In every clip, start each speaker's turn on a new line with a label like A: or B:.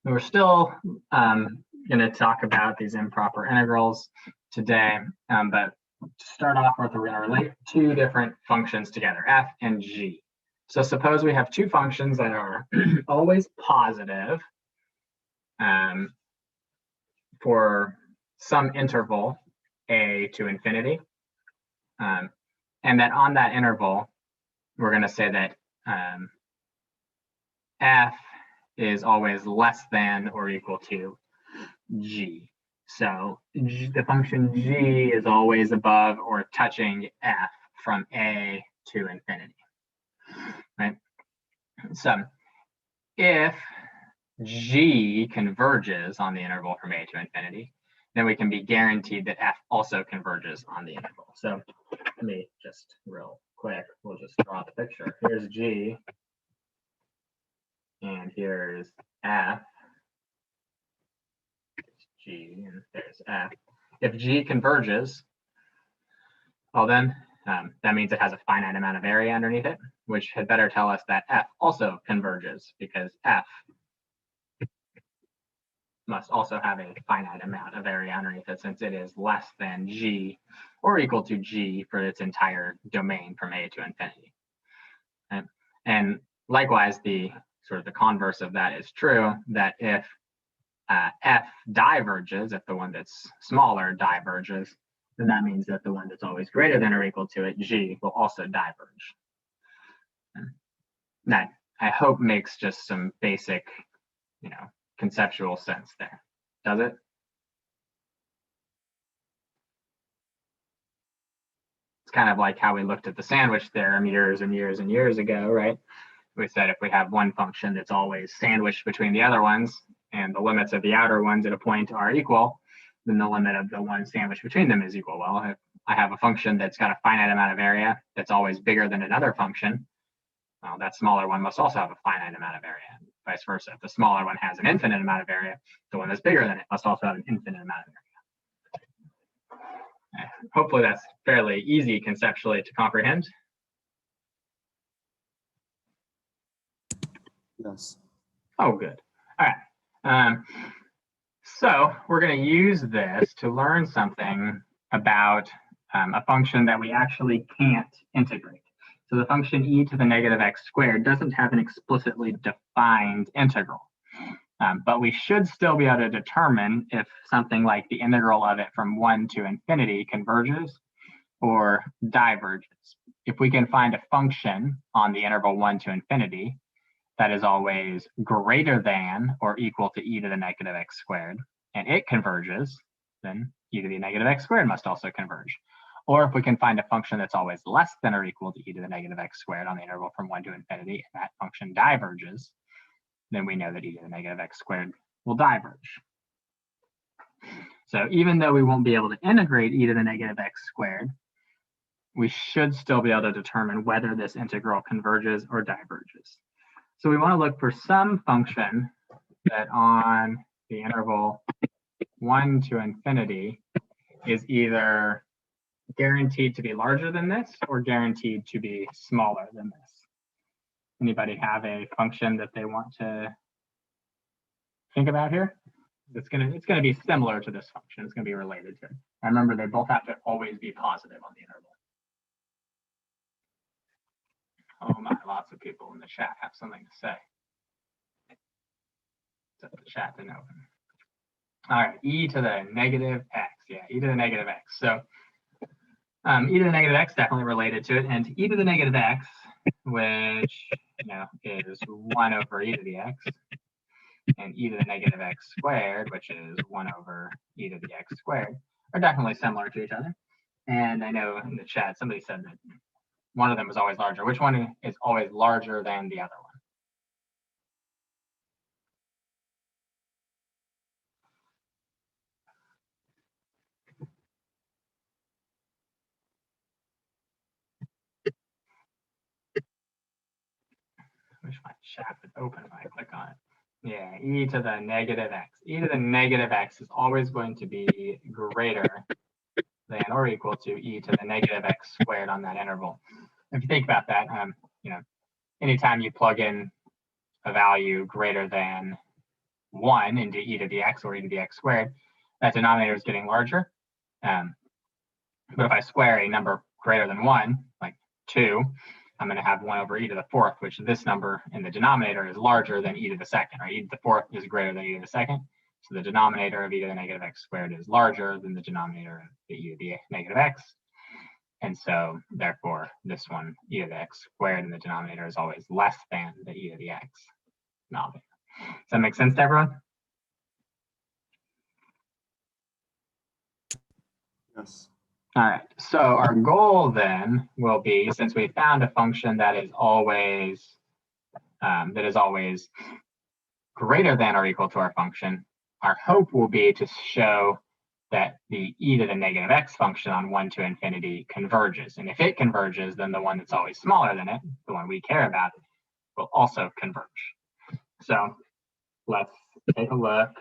A: We're still going to talk about these improper integrals today, but to start off with, we're going to relate two different functions together, f and g. So suppose we have two functions that are always positive for some interval a to infinity, and that on that interval, we're going to say that f is always less than or equal to g. So the function g is always above or touching f from a to infinity, right? So if g converges on the interval from a to infinity, then we can be guaranteed that f also converges on the interval. So let me just real quick, we'll just draw the picture. Here's g, and here's f. G, and there's f. If g converges, well then that means it has a finite amount of area underneath it, which had better tell us that f also converges, because f must also have a finite amount of area underneath it, since it is less than g or equal to g for its entire domain from a to infinity. And likewise, the sort of the converse of that is true, that if f diverges, if the one that's smaller diverges, then that means that the one that's always greater than or equal to it, g, will also diverge. And that, I hope, makes just some basic, conceptual sense there. Does it? It's kind of like how we looked at the sandwich theorem years and years and years ago, right? We said if we have one function that's always sandwiched between the other ones, and the limits of the outer ones at a point are equal, then the limit of the one sandwiched between them is equal. Well, if I have a function that's got a finite amount of area that's always bigger than another function, well, that smaller one must also have a finite amount of area. Vice versa. If the smaller one has an infinite amount of area, the one that's bigger than it must also have an infinite amount of area. Hopefully that's fairly easy conceptually to comprehend.
B: Yes.
A: Oh, good. All right. So we're going to use this to learn something about a function that we actually can't integrate. So the function e to the negative x squared doesn't have an explicitly defined integral, but we should still be able to determine if something like the integral of it from 1 to infinity converges or diverges. If we can find a function on the interval 1 to infinity that is always greater than or equal to e to the negative x squared, and it converges, then e to the negative x squared must also converge. Or if we can find a function that's always less than or equal to e to the negative x squared on the interval from 1 to infinity, and that function diverges, then we know that e to the negative x squared will diverge. So even though we won't be able to integrate e to the negative x squared, we should still be able to determine whether this integral converges or diverges. So we want to look for some function that on the interval 1 to infinity is either guaranteed to be larger than this or guaranteed to be smaller than this. Anybody have a function that they want to think about here? It's gonna be similar to this function. It's gonna be related to it. I remember they both have to always be positive on the interval. Oh my, lots of people in the chat have something to say. Except the chat didn't open. All right, e to the negative x. Yeah, e to the negative x. So e to the negative x definitely related to it, and e to the negative x, which is 1 over e to the x, and e to the negative x squared, which is 1 over e to the x squared, are definitely similar to each other. And I know in the chat somebody said that one of them is always larger. Which one is always larger than the other one? I wish my chat would open if I click on it. Yeah, e to the negative x. E to the negative x is always going to be greater than or equal to e to the negative x squared on that interval. If you think about that, anytime you plug in a value greater than 1 into e to the x or e to the x squared, that denominator is getting larger. But if I square a number greater than 1, like 2, I'm going to have 1 over e to the fourth, which this number in the denominator is larger than e to the second, right? E to the fourth is greater than e to the second. So the denominator of e to the negative x squared is larger than the denominator of the e to the negative x. And so, therefore, this one, e to the x squared in the denominator is always less than the e to the x denominator. Does that make sense to everyone?
B: Yes.
A: All right, so our goal then will be, since we found a function that is always greater than or equal to our function, our hope will be to show that the e to the negative x function on 1 to infinity converges. And if it converges, then the one that's always smaller than it, the one we care about, will also converge. So let's take a look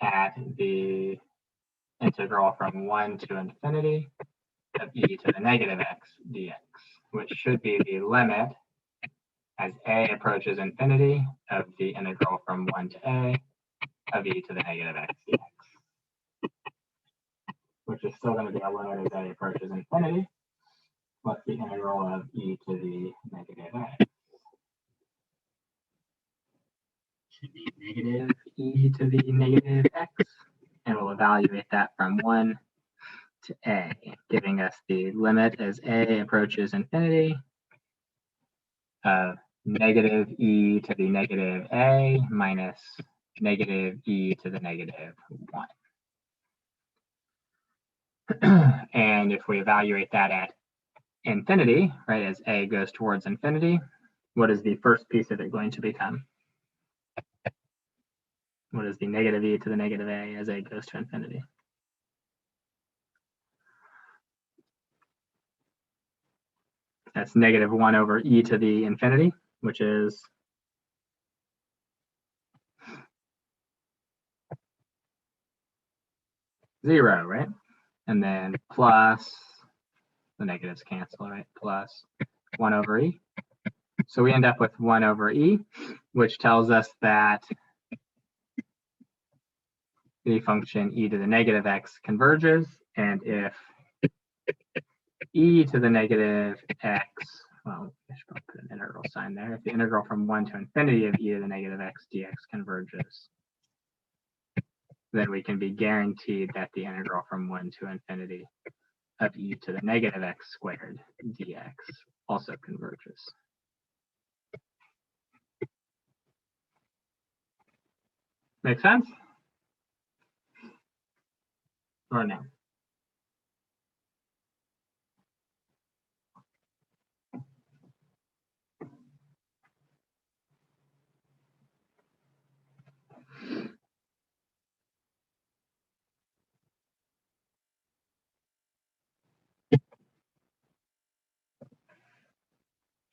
A: at the integral from 1 to infinity of e to the negative x dx, which should be the limit as a approaches infinity of the integral from 1 to a of e to the negative x dx, which is still going to be a limit as a approaches infinity, plus the integral of e to the negative x. Should be negative e to the negative x, and we'll evaluate that from 1 to a, giving us the limit as a approaches infinity of negative e to the negative a minus negative e to the negative 1. And if we evaluate that at infinity, right, as a goes towards infinity, what is the first piece of it going to become? What is the negative e to the negative a as a goes to infinity? That's negative 1 over e to the infinity, which is 0, right? And then plus, the negatives cancel, right? Plus 1 over e. So we end up with 1 over e, which tells us that the function e to the negative x converges. And if e to the negative x, well, I should probably put an integral sign there. If the integral from 1 to infinity of e to the negative x dx converges, then we can be guaranteed that the integral from 1 to infinity of e to the negative x squared dx also converges. Make sense? Or no?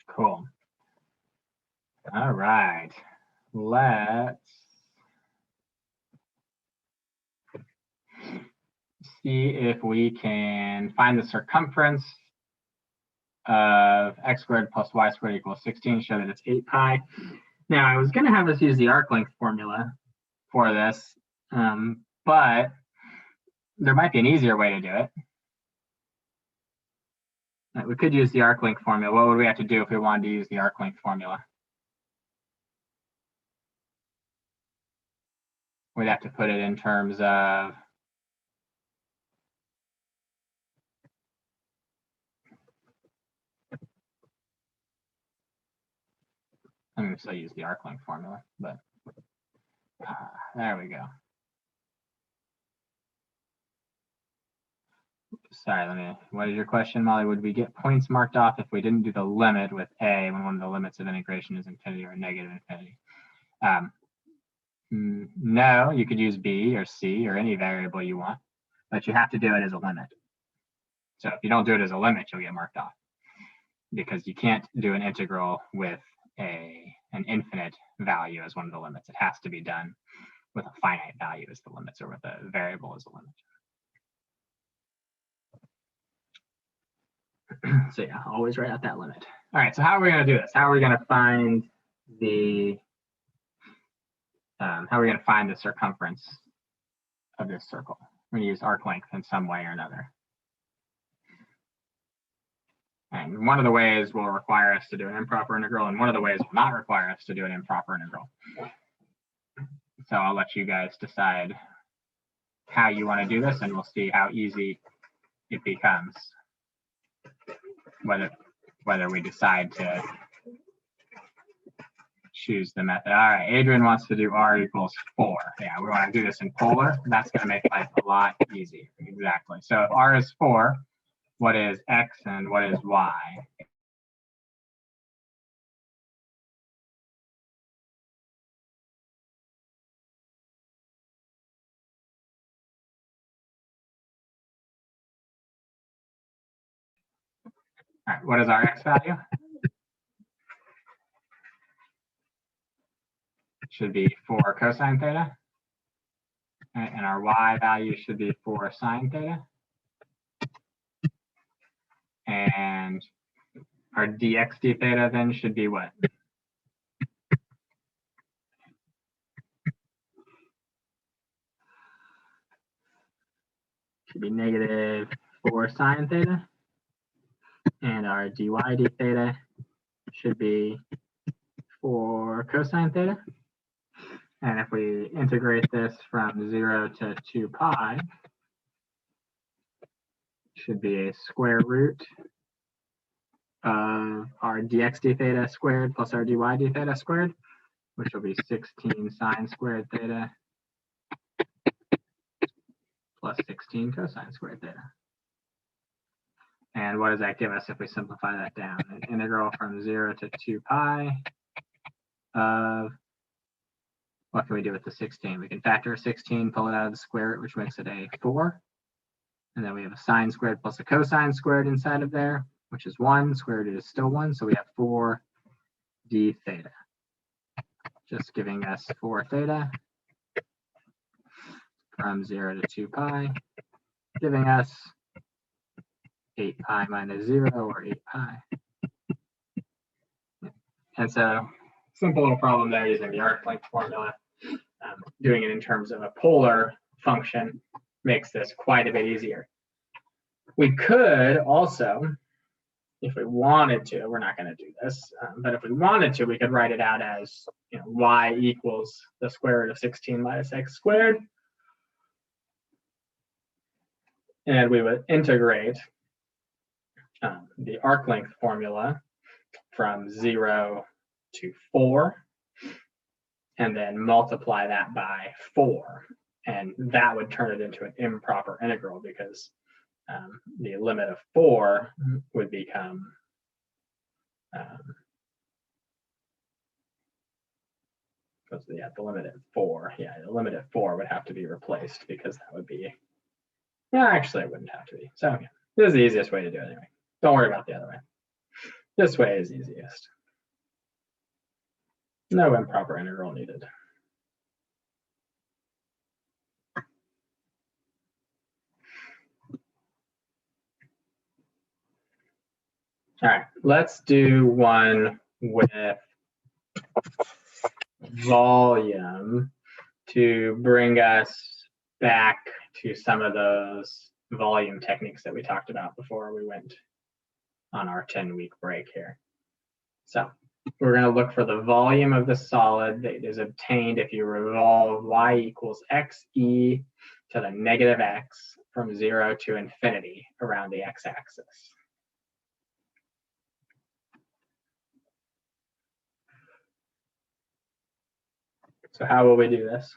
A: Cool. All right. Let's see if we can find the circumference of x squared plus y squared equals 16, show that it's 8 pi. Now, I was going to have us use the arc length formula for this, but there might be an easier way to do it. We could use the arc length formula. What would we have to do if we wanted to use the arc length formula? We'd have to put it in terms of I'm going to still use the arc length formula, but there we go. Sorry, what is your question, Molly? Would we get points marked off if we didn't do the limit with a when one of the limits of integration is infinity or negative infinity? No, you could use b or c or any variable you want, but you have to do it as a limit. So if you don't do it as a limit, you'll get marked off because you can't do an integral with an infinite value as one of the limits. It has to be done with a finite value as the limits or with a variable as a limit. So yeah, always write out that limit. All right, so how are we going to do this? How are we going to find the how are we going to find the circumference of this circle? We're going to use arc length in some way or another. And one of the ways will require us to do an improper integral, and one of the ways will not require us to do an improper integral. So I'll let you guys decide how you want to do this, and we'll see how easy it becomes, whether we decide to choose the method. All right, Adrian wants to do r equals 4. Yeah, we want to do this in polar. That's going to make life a lot easier. Exactly. So if r is 4, what is x and what is y? All right, what is our x value? It should be 4 cosine theta. And our y value should be 4 sine theta. And our dx d theta then should be what? Should be negative 4 sine theta. And our dy d theta should be 4 cosine theta. And if we integrate this from 0 to 2 pi, it should be a square root of our dx d theta squared plus our dy d theta squared, which will be 16 sine squared theta plus 16 cosine squared theta. And what does that give us if we simplify that down? An integral from 0 to 2 pi of, what can we do with the 16? We can factor a 16, pull it out of the square root, which makes it a 4. And then we have a sine squared plus a cosine squared inside of there, which is 1. Square root is still 1, so we have 4 d theta. Just giving us 4 theta from 0 to 2 pi, giving us 8 pi minus 0, or 8 pi. And so, simple little problem there using the arc length formula. Doing it in terms of a polar function makes this quite a bit easier. We could also, if we wanted to, we're not going to do this, but if we wanted to, we could write it out as, y equals the square root of 16 minus x squared. And we would integrate the arc length formula from 0 to 4, and then multiply that by 4. And that would turn it into an improper integral, because the limit of 4 would become the limit at 4. Yeah, the limit at 4 would have to be replaced, because that would be, actually it wouldn't have to be. So yeah, this is the easiest way to do it anyway. Don't worry about the other way. This way is easiest. No improper integral needed. All right, let's do one with volume to bring us back to some of those volume techniques that we talked about before we went on our 10-week break here. So we're going to look for the volume of the solid that is obtained if you revolve y equals xe to the negative x from 0 to infinity around the x-axis. So how will we do this?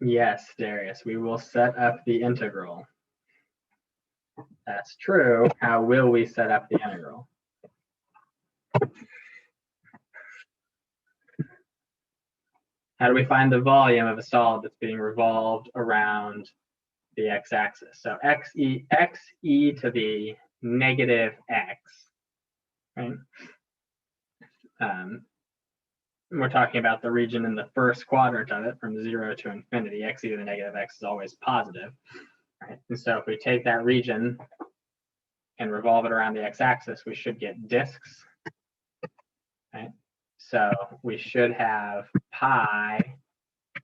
A: Yes, Darius, we will set up the integral. That's true. How will we set up the integral? How do we find the volume of a solid that's being revolved around the x-axis? So x e to the negative x, right? We're talking about the region in the first quadrant of it from 0 to infinity. X e to the negative x is always positive, right? And so if we take that region and revolve it around the x-axis, we should get disks, right? So we should have pi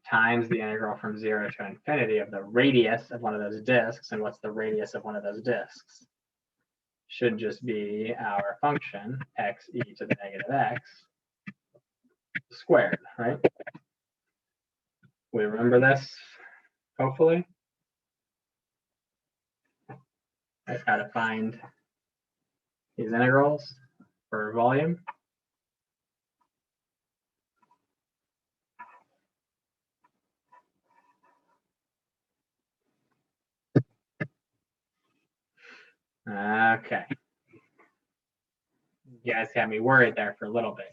A: times the integral from 0 to infinity of the radius of one of those disks. And what's the radius of one of those disks? Should just be our function, x e to the negative x squared, right? We remember this, hopefully. That's how to find these integrals for volume. Okay. You guys had me worried there for a little bit.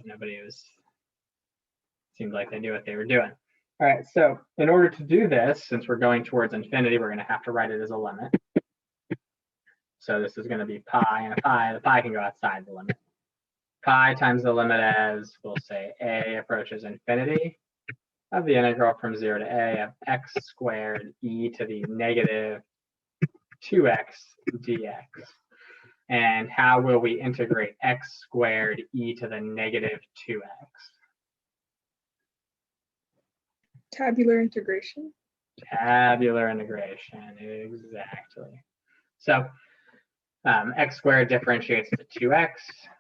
A: Seemed like they knew what they were doing. All right, so in order to do this, since we're going towards infinity, we're going to have to write it as a limit. So this is going to be pi and a pi. The pi can go outside the limit. Pi times the limit as, we'll say, a approaches infinity of the integral from 0 to a of x squared e to the negative 2x dx. And how will we integrate x squared e to the negative 2x?
B: Tabular integration.
A: Tabular integration, exactly. So x squared differentiates to 2x,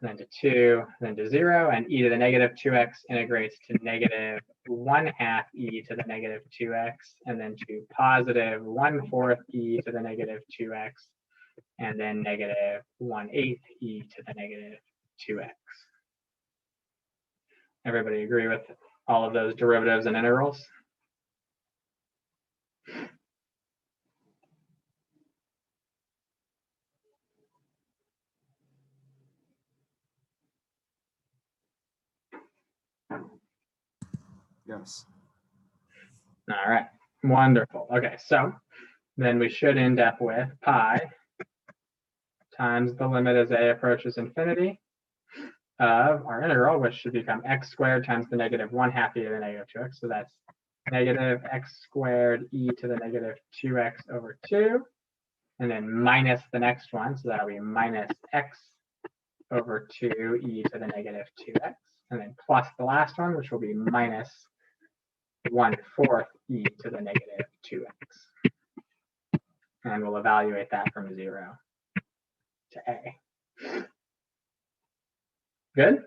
A: then to 2, then to 0, and e to the negative 2x integrates to negative 1/2 e to the negative 2x, and then to positive 1/4 e to the negative 2x, and then negative 1/8 e to the negative 2x. Everybody agree with all of those derivatives and integrals?
C: Yes.
A: All right, wonderful. Okay, so then we should end up with pi times the limit as a approaches infinity of our integral, which should become x squared times the negative 1/2 e to the negative 2x. So that's negative x squared e to the negative 2x over 2, and then minus the next one. So that'll be minus x over 2 e to the negative 2x, and then plus the last one, which will be minus 1/4 e to the negative 2x. And we'll evaluate that from 0 to a. Good?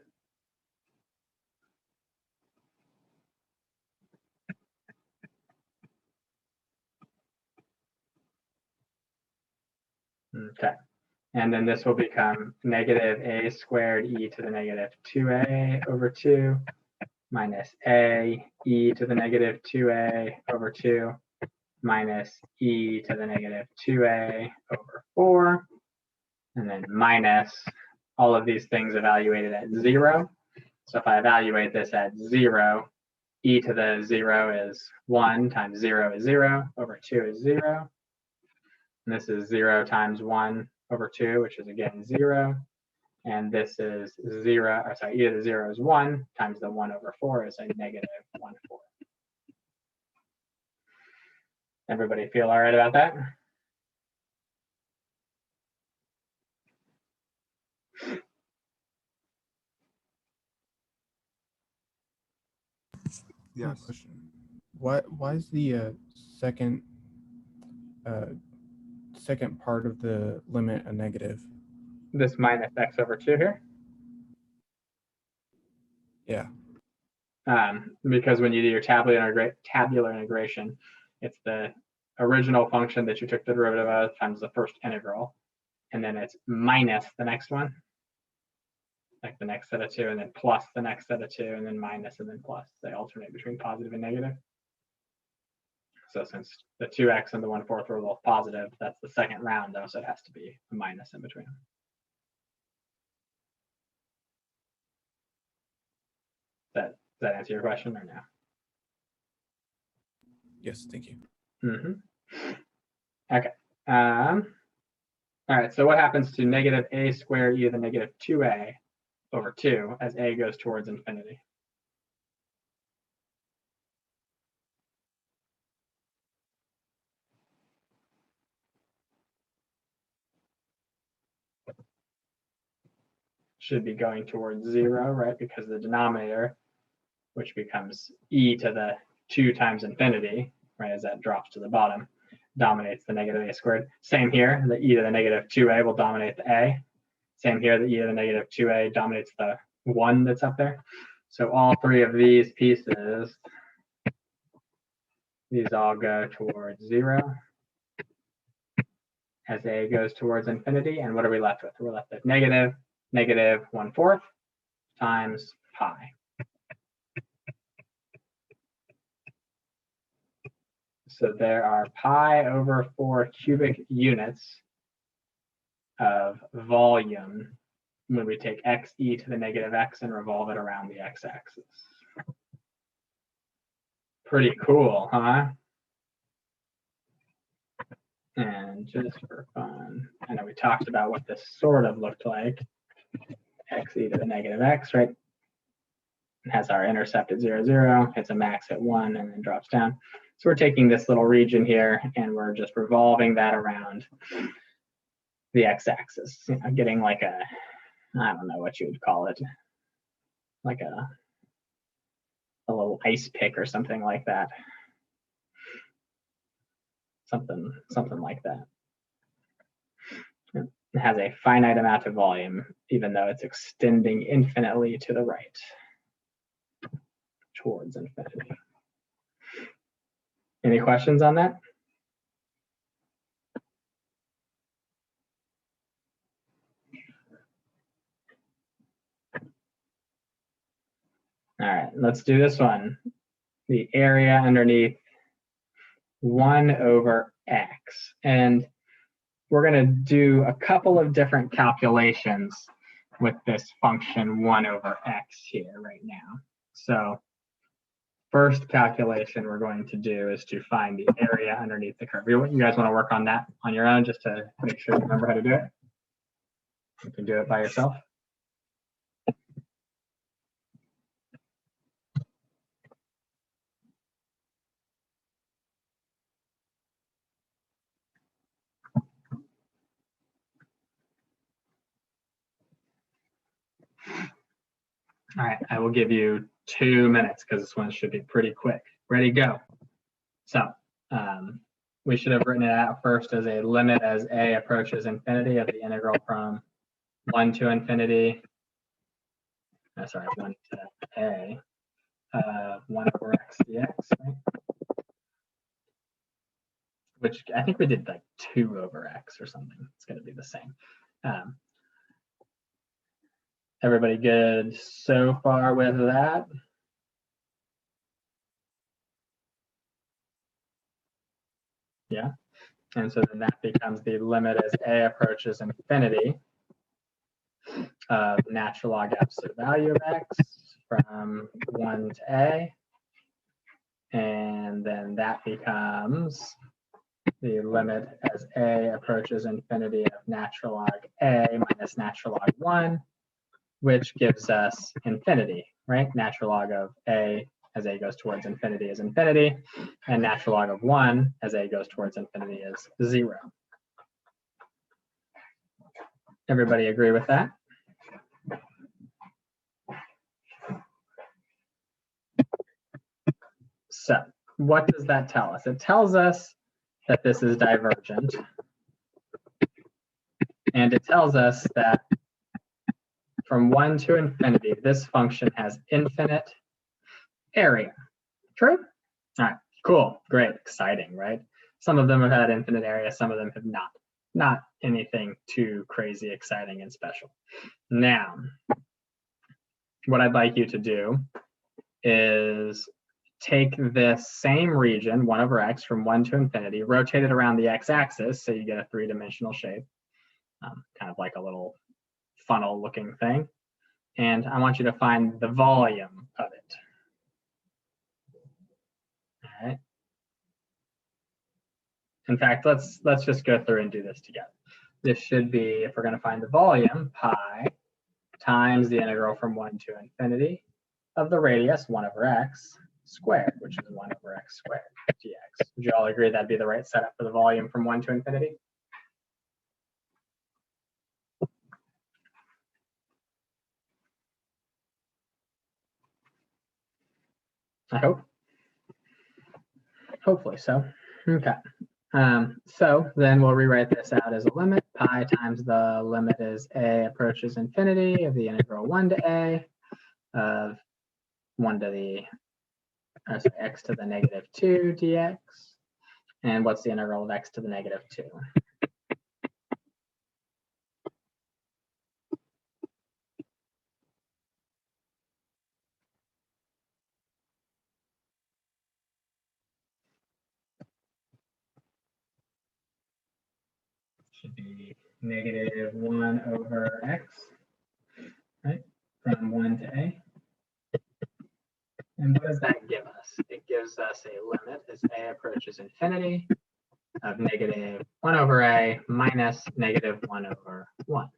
A: Okay. And then this will become negative a squared e to the negative 2a over 2 minus a e to the negative 2a over 2 minus e to the negative 2a over 4, and then minus all of these things evaluated at 0. So if I evaluate this at 0, e to the 0 is 1 times 0 is 0 over 2 is 0. And this is 0 times 1 over 2, which is again 0. And this is 0, or sorry, e to the 0 is 1 times the 1 over 4 is a negative 1/4. Everybody feel all right about that?
C: Yes.
D: Question. Why is the second part of the limit a negative?
A: This minus x over 2 here?
D: Yeah.
A: Because when you do your tabular integration, it's the original function that you took the derivative of times the first integral, and then it's minus the next one, like the next set of 2, and then plus the next set of 2, and then minus, and then plus. They alternate between positive and negative. So since the 2x and the 1/4 were both positive, that's the second round though, so it has to be a minus in between. Does that answer your question or no?
D: Yes, thank you.
A: Okay. All right, so what happens to negative a squared e to the negative 2a over 2 as a goes towards infinity? Should be going towards 0, right? Because the denominator, which becomes e to the 2 times infinity, right, as that drops to the bottom, dominates the negative a squared. Same here, the e to the negative 2a will dominate the a. Same here, the e to the negative 2a dominates the 1 that's up there. So all three of these pieces, these all go towards 0 as a goes towards infinity. And what are we left with? We're left with negative 1/4 times pi. So there are pi over 4 cubic units of volume when we take x e to the negative x and revolve it around the x-axis. Pretty cool, huh? And just for fun, I know we talked about what this sort of looked like. X e to the negative x, right? It has our intercept at 0, 0, hits a max at 1, and then drops down. So we're taking this little region here, and we're just revolving that around the x-axis, you know, getting like a, I don't know what you would call it, like a little ice pick or something like that. Something like that. It has a finite amount of volume, even though it's extending infinitely to the right, towards infinity. Any questions on that? All right, let's do this one. The area underneath 1 over x. And we're going to do a couple of different calculations with this function 1 over x here right now. So first calculation we're going to do is to find the area underneath the curve. You guys want to work on that on your own just to make sure you remember how to do it? You can do it by yourself. All right, I will give you 2 minutes because this one should be pretty quick. Ready, go. So we should have written it out first as a limit as a approaches infinity of the integral from 1 to infinity. Sorry, 1 to a 1 over x dx, right? Which I think we did like 2 over x or something. It's going to be the same. Everybody good so far with that? Yeah. And so then that becomes the limit as a approaches infinity of natural log absolute value of x from 1 to a. And then that becomes the limit as a approaches infinity of natural log a minus natural log 1, which gives us infinity, right? Natural log of a as a goes towards infinity is infinity, and natural log of 1 as a goes towards infinity is 0. Everybody agree with that? So what does that tell us? It tells us that this is divergent. And it tells us that from 1 to infinity, this function has infinite area. True? All right, cool, great, exciting, right? Some of them have had infinite area, some of them have not. Not anything too crazy, exciting, and special. Now, what I'd like you to do is take this same region, 1 over x, from 1 to infinity, rotate it around the x-axis, so you get a 3-dimensional shape, kind of like a little funnel-looking thing. And I want you to find the volume of it. All right. In fact, let's just go through and do this together. This should be, if we're going to find the volume, pi times the integral from 1 to infinity of the radius 1 over x squared, which is 1 over x squared dx. Would you all agree that'd be the right setup for the volume from 1 to infinity? I hope. Hopefully so. Okay. So then we'll rewrite this out as a limit. Pi times the limit is a approaches infinity of the integral 1 to a of 1 to the, sorry, x to the negative 2 dx. And what's the integral of x to the negative 2? Should be negative 1 over x, right, from 1 to a. And what does that give us? It gives us a limit as a approaches infinity of negative 1 over a minus negative 1 over 1.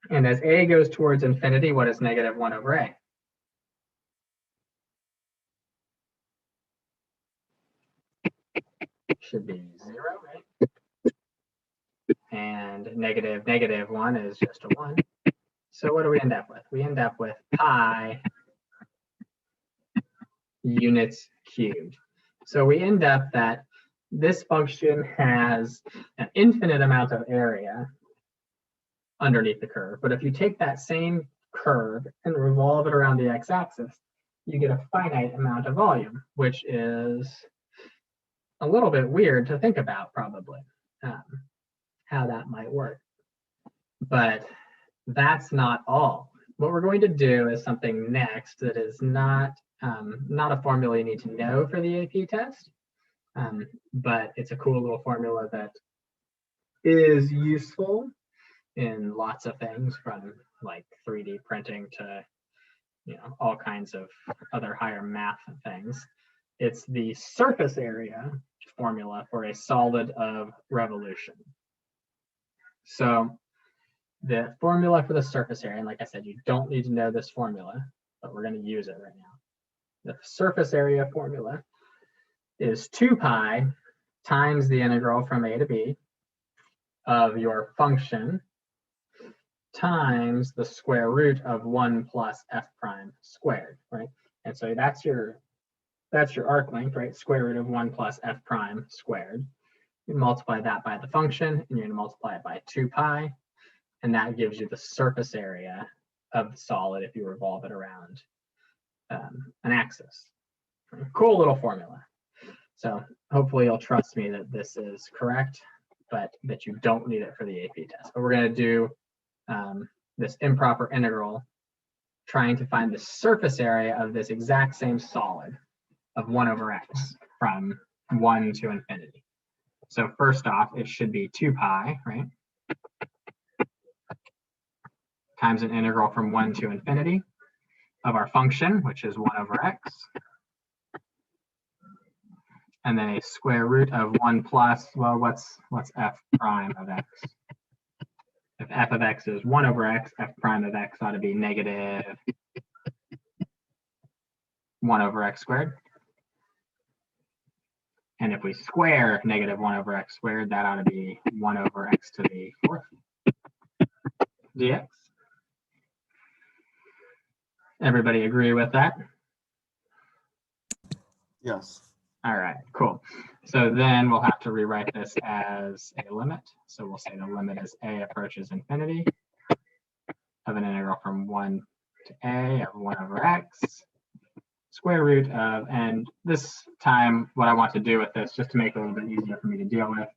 A: And as a goes towards infinity, what is negative 1 over a? Should be 0, right? And negative 1 is just a 1. So what do we end up with? We end up with pi units cubed. So we end up that this function has an infinite amount of area underneath the curve. But if you take that same curve and revolve it around the x-axis, you get a finite amount of volume, which is a little bit weird to think about, probably, how that might work. But that's not all. What we're going to do is something next that is not a formula you need to know for the AP test, but it's a cool little formula that is useful in lots of things, from like 3D printing to all kinds of other higher math things. It's the surface area formula for a solid of revolution. So the formula for the surface area, and like I said, you don't need to know this formula, but we're going to use it right now. The surface area formula is 2 pi times the integral from a to b of your function times the square root of 1 plus f prime squared, right? And so that's your arc length, right? Square root of 1 plus f prime squared. You multiply that by the function, and you're going to multiply it by 2 pi, and that gives you the surface area of the solid if you revolve it around an axis. Cool little formula. So hopefully you'll trust me that this is correct, but that you don't need it for the AP test. But we're going to do this improper integral, trying to find the surface area of this exact same solid of 1 over x from 1 to infinity. So first off, it should be 2 pi, right? Times an integral from 1 to infinity of our function, which is 1 over x. And then a square root of 1 plus, well, what's f prime of x? If f of x is 1 over x, f prime of x ought to be negative 1 over x squared. And if we square negative 1 over x squared, that ought to be 1 over x to the 4th dx. Everybody agree with that?
C: Yes.
A: All right, cool. So then we'll have to rewrite this as a limit. So we'll say the limit is a approaches infinity of an integral from 1 to a of 1 over x square root of, and this time what I want to do with this, just to make it a little bit easier for me to deal with,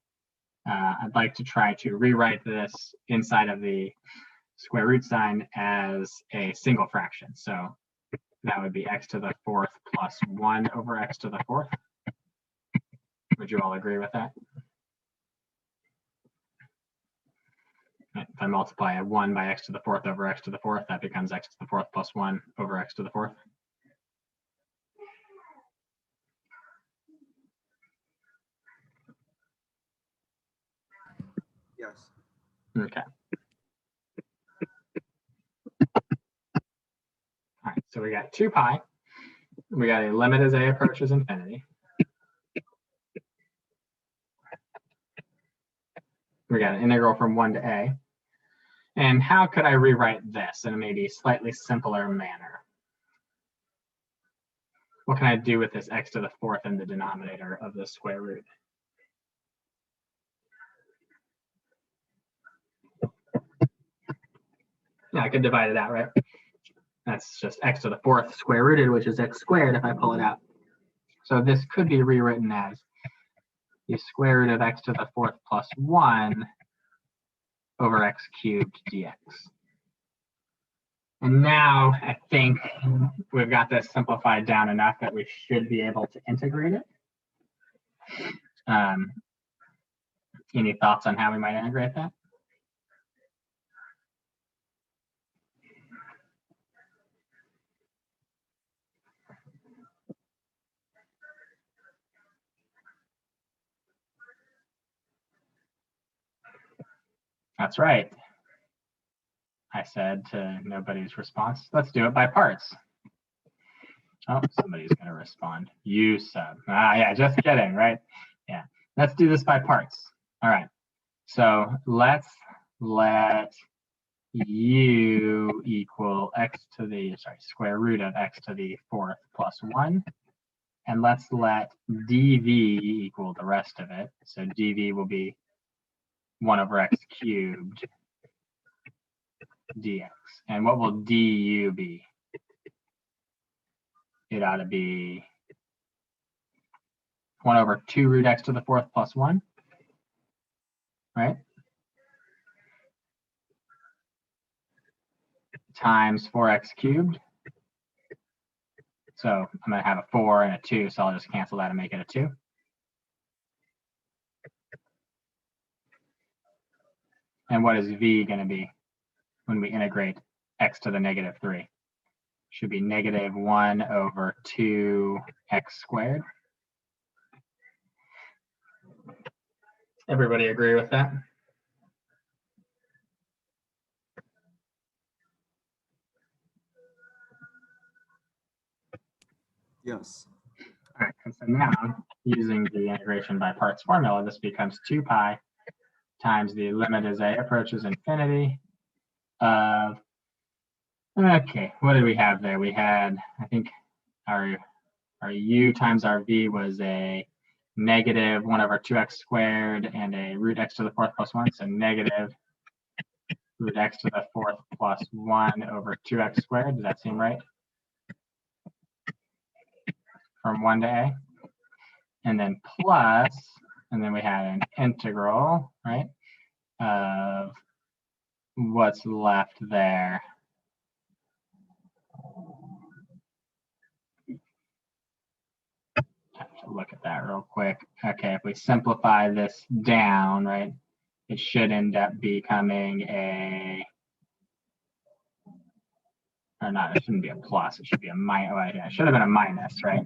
A: I'd like to try to rewrite this inside of the square root sign as a single fraction. So That would be x to the fourth plus 1 over x to the fourth. Would you all agree with that? If I multiply 1 by x to the fourth over x to the fourth, that becomes x to the fourth plus 1 over x to the fourth.
C: Yes.
A: Okay. All right, so we got 2 pi. We got a limit as a approaches infinity. We got an integral from 1 to a. And how could I rewrite this in a maybe slightly simpler manner? What can I do with this x to the fourth in the denominator of the square root? Yeah, I could divide it out, right? That's just x to the fourth square rooted, which is x squared if I pull it out. So this could be rewritten as the square root of x to the fourth plus 1 over x cubed dx. And now I think we've got this simplified down enough that we should be able to integrate it. Any thoughts on how we might integrate that? That's right. I said to nobody's response. Let's do it by parts. Oh, somebody's going to respond. You sub. Ah, yeah, just kidding, right? Yeah. Let's do this by parts. All right. So let's let u equal x to the, square root of x to the fourth plus 1. And let's let dv equal the rest of it. So dv will be 1 over x cubed dx. And what will du be? It ought to be 1 over 2 root x to the fourth plus 1, right? Times 4x cubed. So I'm going to have a 4 and a 2, so I'll just cancel that and make it a 2. And what is v going to be when we integrate x to the negative 3? Should be negative 1 over 2x squared. Everybody agree with that?
C: Yes.
A: All right, and so now using the integration by parts formula, this becomes 2 pi times the limit as a approaches infinity of, okay, what did we have there? We had, I think our u times our v was a negative 1 over 2x squared and a root x to the fourth plus 1, so negative root x to the fourth plus 1 over 2x squared. Does that seem right? From 1 to a. And then plus, and then we had an integral, right, of what's left there. Have to look at that real quick. Okay, if we simplify this down, right, it should end up becoming a, or not, it shouldn't be a plus, it should be a minus. Oh, yeah, it should have been a minus, right?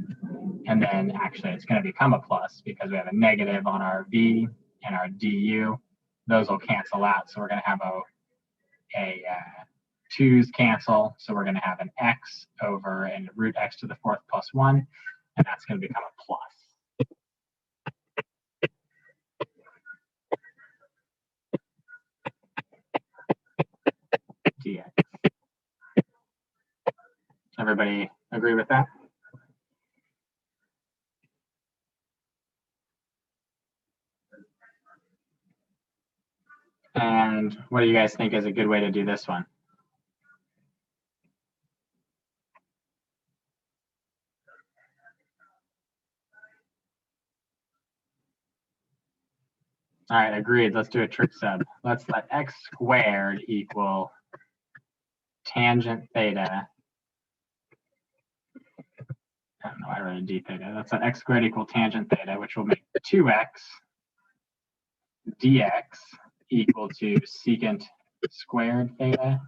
A: And then actually it's going to become a plus because we have a negative on our v and our du. Those will cancel out, so we're going to have a 2's cancel, so we're going to have an x over and root x to the fourth plus 1, and that's going to become a plus. Dx. Everybody agree with that? And what do you guys think is a good way to do this one? All right, agreed. Let's do a trig sub. Let's let x squared equal tangent theta don't know, I wrote a d theta. That's an x squared equal tangent theta, which will make 2x dx equal to secant squared theta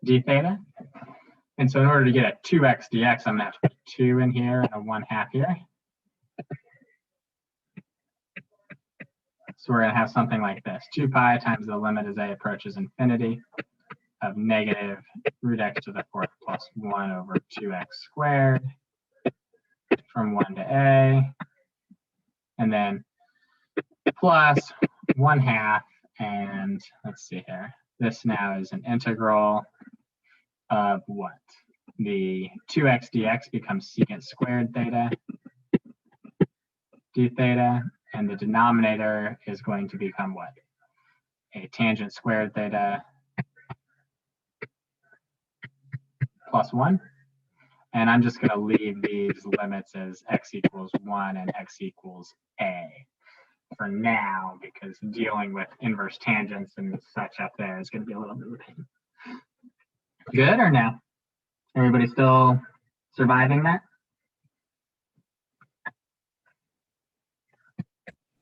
A: d theta. And so in order to get a 2x dx, I'm going to have to put 2 in here and a 1/2 here. So we're going to have something like this. 2 pi times the limit as a approaches infinity of negative root x to the 4th plus 1 over 2x squared from 1 to a. And then plus 1/2. And let's see here. This now is an integral of what? The 2x dx becomes secant squared theta d theta, and the denominator is going to become what? A tangent squared theta plus 1. And I'm just going to leave these limits as x equals 1 and x equals a for now, because dealing with inverse tangents and such up there is going to be a little bit of a pain. Good or no? Everybody still surviving that?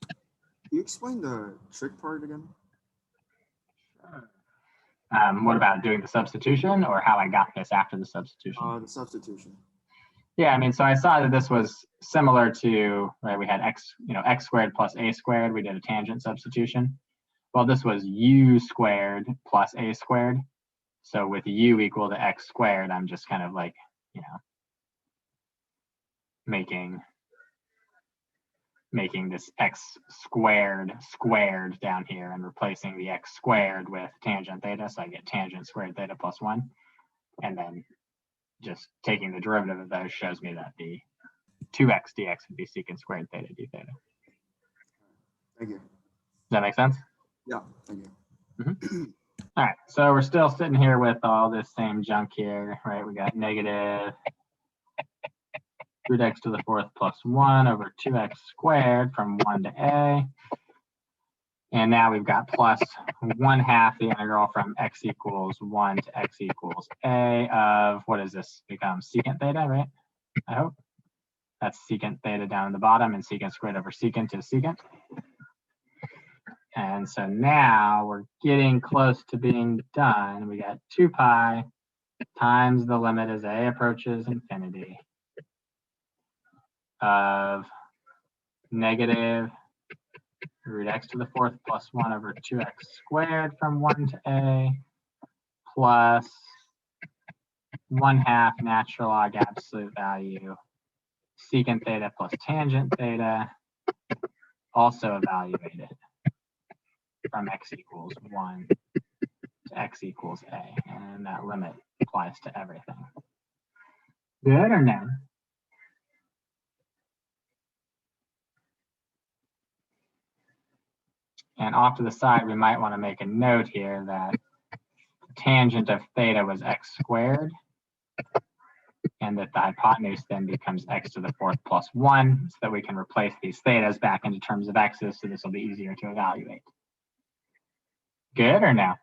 C: Can you explain the trig part again?
A: What about doing the substitution, or how I got this after the substitution?
C: The substitution.
A: Yeah, I mean, so I saw that this was similar to, right, we had x, x squared plus a squared. We did a tangent substitution. Well, this was u squared plus a squared. So with u equal to x squared, I'm just kind of like, making this x squared down here and replacing the x squared with tangent theta. So I get tangent squared theta plus 1. And then just taking the derivative of those shows me that the 2x dx would be secant squared theta d theta.
C: Thank you.
A: Does that make sense?
C: Yeah, thank you.
A: Mm-hmm. All right, so we're still sitting here with all this same junk here, right? We got negative root x to the 4th plus 1 over 2x squared from 1 to a. And now we've got plus 1/2 the integral from x equals 1 to x equals a of, what does this become? Secant theta, right? I hope. That's secant theta down at the bottom, and secant squared over secant is secant. And so now we're getting close to being done. We got 2 pi times the limit as a approaches infinity of negative root x to the 4th plus 1 over 2x squared from 1 to a plus 1/2 natural log absolute value secant theta plus tangent theta, also evaluated from x equals 1 to x equals a. And that limit applies to everything. Good or no? And off to the side, we might want to make a note here that the tangent of theta was x squared, and that the hypotenuse then becomes x to the 4th plus 1, so that we can replace these thetas back into terms of x's, so this will be easier to evaluate. Good or no?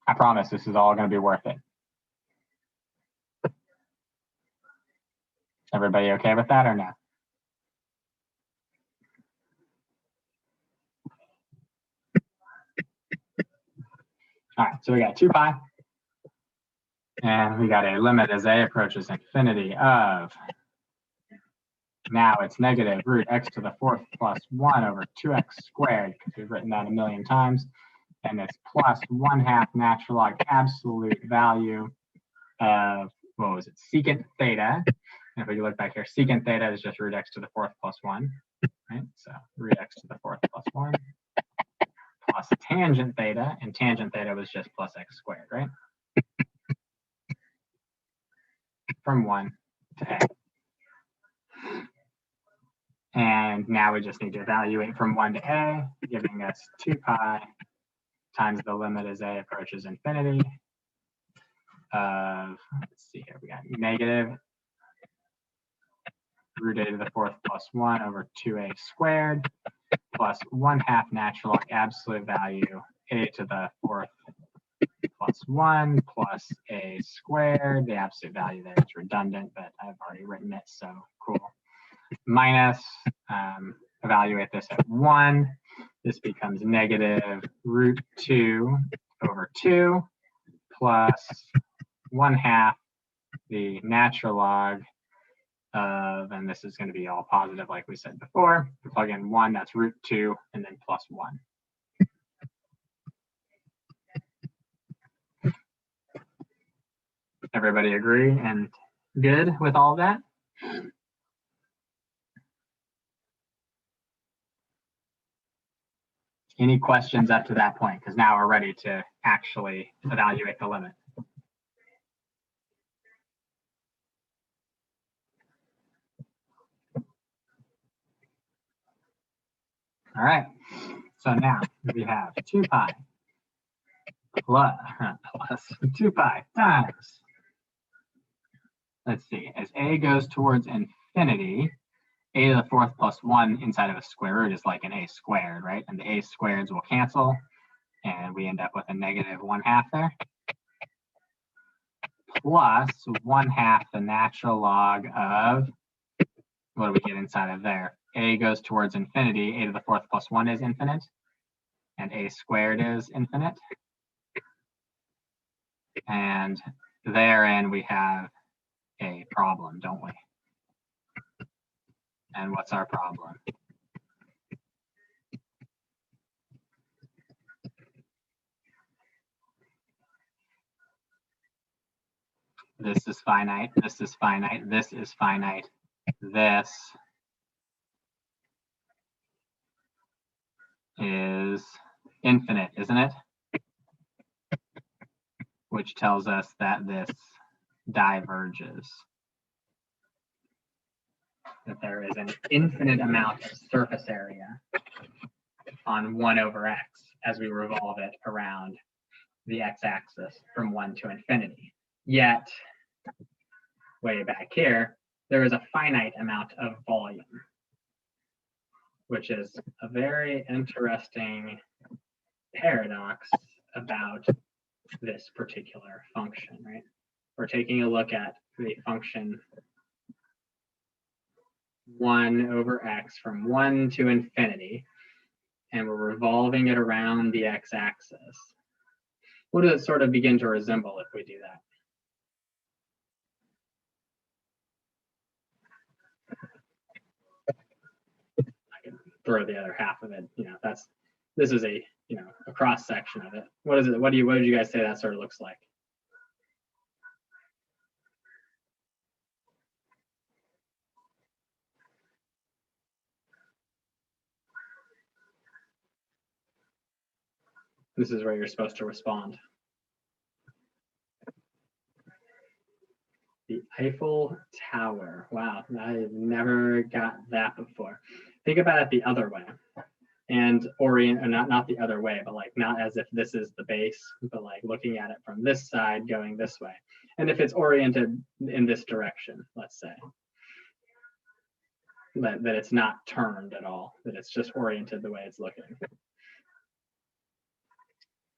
A: I promise this is all going to be worth it. Everybody okay with that or no? All right, so we got 2 pi. And we got a limit as a approaches infinity of, now it's negative root x to the 4th plus 1 over 2x squared, because we've written that a million times. And it's plus 1/2 natural log absolute value of, what was it, secant theta. And if we look back here, secant theta is just root x to the 4th plus 1, right? So root x to the 4th plus 1 plus tangent theta, and tangent theta was just plus x squared, right? From 1 to a. And now we just need to evaluate from 1 to a, giving us 2 pi times the limit as a approaches infinity of, let's see here, we got negative root a to the 4th plus 1 over 2a squared plus 1/2 natural log absolute value a to the 4th plus 1 plus a squared. The absolute value there is redundant, but I've already written it, so cool. Minus, evaluate this at 1. This becomes negative root 2 over 2 plus 1/2 the natural log of, and this is going to be all positive like we said before. You plug in 1, that's root 2, and then plus 1. Everybody agree and good with all that? Any questions up to that point? Because now we're ready to actually evaluate the limit. All right, so now we have 2 pi plus 2 pi times, let's see, as a goes towards infinity, a to the 4th plus 1 inside of a square root is like an a squared, right? And the a squareds will cancel, and we end up with a negative 1/2 there, plus 1/2 the natural log of, what do we get inside of there? A goes towards infinity, a to the 4th plus 1 is infinite, and a squared is infinite. And therein we have a problem, don't we? And what's our problem? This is finite, this is finite, this is finite, this is infinite, isn't it? Which tells us that this diverges. That there is an infinite amount of surface area on 1 over x as we revolve it around the x-axis from 1 to infinity. Yet, way back here, there is a finite amount of volume, which is a very interesting paradox about this particular function, right? We're taking a look at the function 1 over x from 1 to infinity, and we're revolving it around the x-axis. What does it sort of begin to resemble if we do that? I can throw the other half of it, this is a, a cross section of it. What is it? What did you guys say that sort of looks like? This is where you're supposed to respond. The Eiffel Tower. Wow, I never got that before. Think about it the other way, and not the other way, but like not as if this is the base, but like looking at it from this side going this way. And if it's oriented in this direction, let's say, that it's not turned at all, that it's just oriented the way it's looking.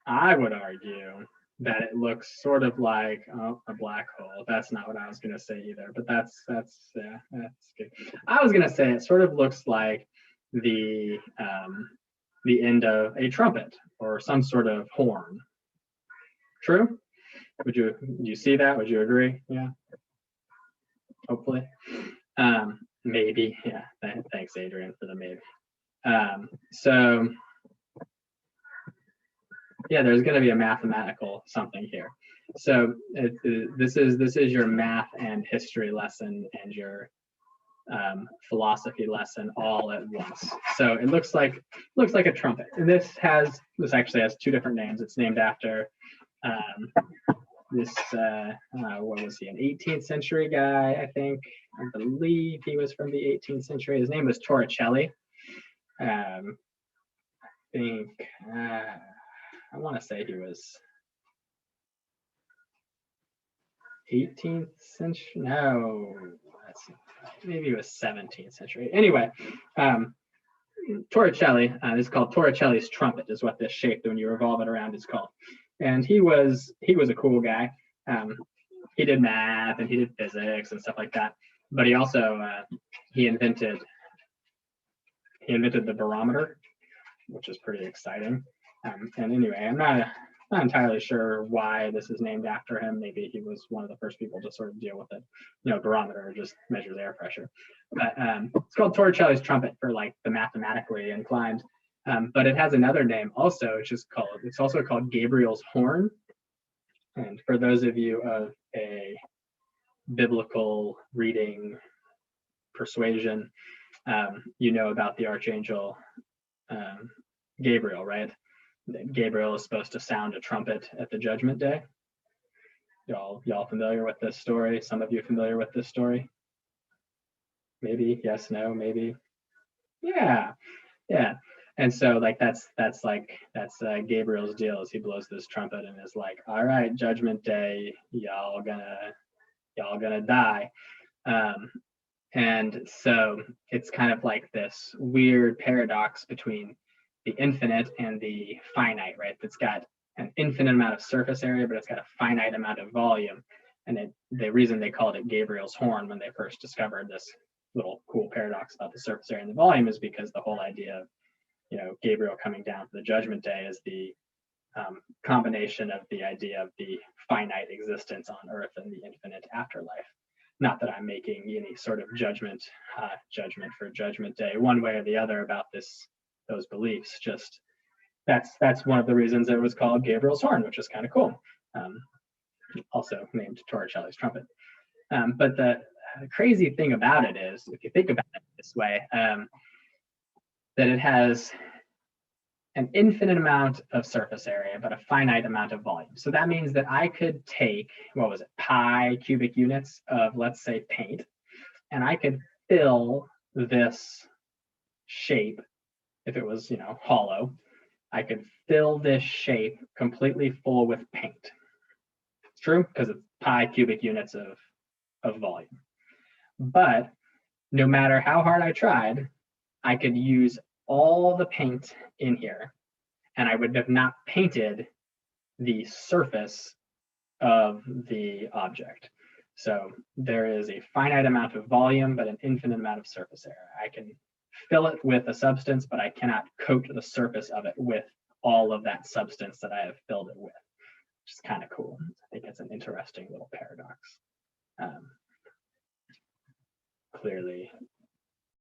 A: I would argue that it looks sort of like a black hole. That's not what I was going to say either, but that's good. I was going to say it sort of looks like the end of a trumpet or some sort of horn. True? Would you see that? Would you agree? Yeah. Hopefully. Maybe. Yeah. Thanks, Adrian, for the maybe. So. Yeah, there's going to be a mathematical something here. So this is your math and history lesson and your philosophy lesson all at once. So it looks like a trumpet, and this actually has 2 different names. It's named after this what was he, an 18th century guy, I think. I believe he was from the 18th century. His name was Torricelli. I think. I want to say he was 18th century. No, maybe it was 17th century. Anyway, Torricelli, this is called Torricelli's trumpet, is what this shape, when you revolve it around, is called. And he was a cool guy. He did math and he did physics and stuff like that. But he also he invented the barometer, which is pretty exciting. And anyway, I'm not entirely sure why this is named after him. Maybe he was one of the first people to sort of deal with it. You know, barometer just measures air pressure. But it's called Torricelli's trumpet for like the mathematically inclined. But it has another name also, it's also called Gabriel's horn. And for those of you of a biblical reading persuasion, you know about the archangel Gabriel, right? Gabriel is supposed to sound a trumpet at the judgment day. Y'all familiar with this story? Some of you familiar with this story? Maybe, yes, no, maybe. Yeah. And so like that's Gabriel's deal is he blows this trumpet and is like, all right, judgment day, y'all gonna die. And so it's kind of like this weird paradox between the infinite and the finite, right? That's got an infinite amount of surface area, but it's got a finite amount of volume. And the reason they called it Gabriel's horn when they first discovered this little cool paradox about the surface area and the volume is because the whole idea of, you know, Gabriel coming down for the judgment day is the combination of the idea of the finite existence on Earth and the infinite afterlife. Not that I'm making any sort of judgment for judgment day one way or the other about those beliefs. Just that's one of the reasons it was called Gabriel's horn, which is kind of cool. Also named Torricelli's trumpet. But the crazy thing about it is, if you think about it this way, that it has an infinite amount of surface area, but a finite amount of volume. So that means that I could take, what was it, pi cubic units of, let's say, paint, and I could fill this shape, if it was, you know, hollow, I could fill this shape completely full with paint. It's true, because it's pi cubic units of volume. But no matter how hard I tried, I could use all the paint in here and I would have not painted the surface of the object. So there is a finite amount of volume, but an infinite amount of surface area. I can fill it with a substance, but I cannot coat the surface of it with all of that substance that I have filled it with, which is kind of cool. I think it's an interesting little paradox. Clearly